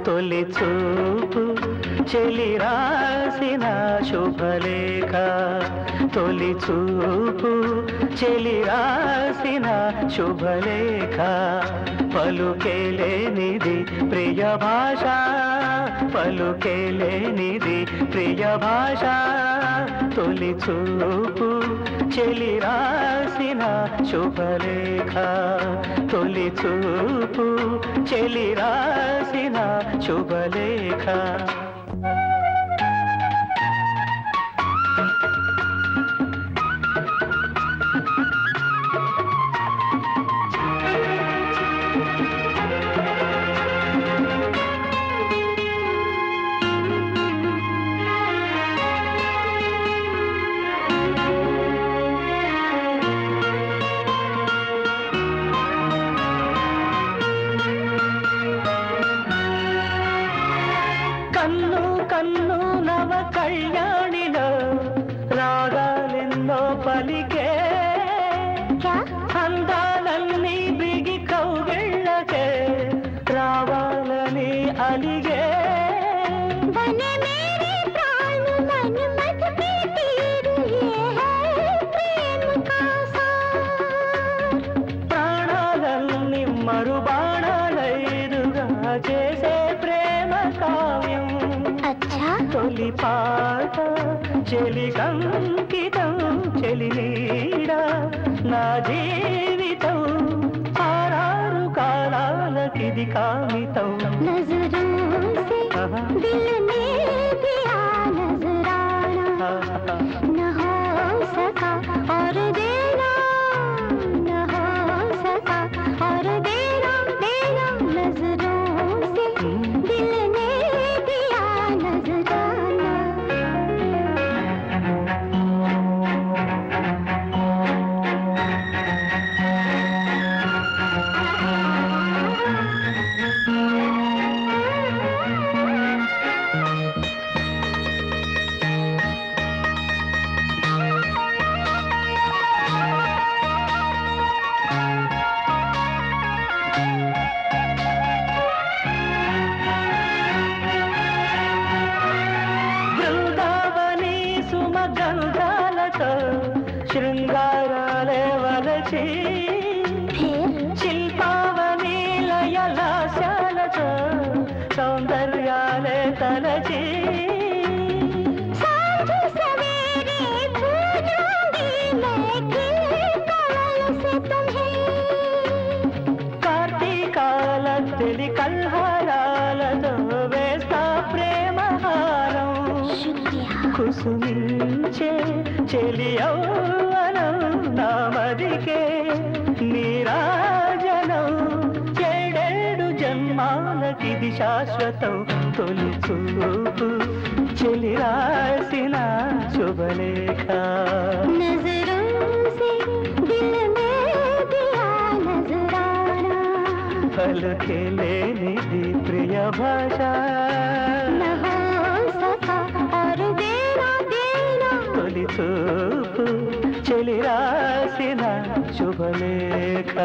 తొలి చూపు చెలి రాసిన శుభలేఖ తొలి చూపు చెలి రాసిన శుభలేఖ పలుకేలేనిది ప్రియ భాష పలుకేలేనిది ప్రియ భాష తొలి చూపు చెలి రాసిన శుభలేఖ తొలి చూపు చెలి రాసిన శుభలేఖ కన్ను కన్ను నవ కళ్యాణిలో రాగాలెన్నో పలికే అందాలన్నీ బిగి కౌగిళ్ళకే రావాలని అలిగే ప్రాణాలన్నీ మరుబాణాలైదుగా చేసే ప్రేమ కావ్యం తొలి పాట చెలి కంకితం చెలి నీడ నా జీవితం ఆరారు కాలాలకిది కామితం గంధాలతో శృంగారాలే వలచి శిల్పావని లయలాశాలతో సౌందర్యాలే తలచి కార్తీకాల తెలి కల్హారాలతో వేస్తా ప్రేమహారం కుసుమించే చెలియౌవనం నామదికే నీరాజనం ఏడేడు జన్మాలకిది శాశ్వతం తొలి చూపు చెలి రాసిన శుభలేఖ పలుకేలేనిది ప్రియ భాష తొలి చూపు చెలి రాసిన శుభలేఖ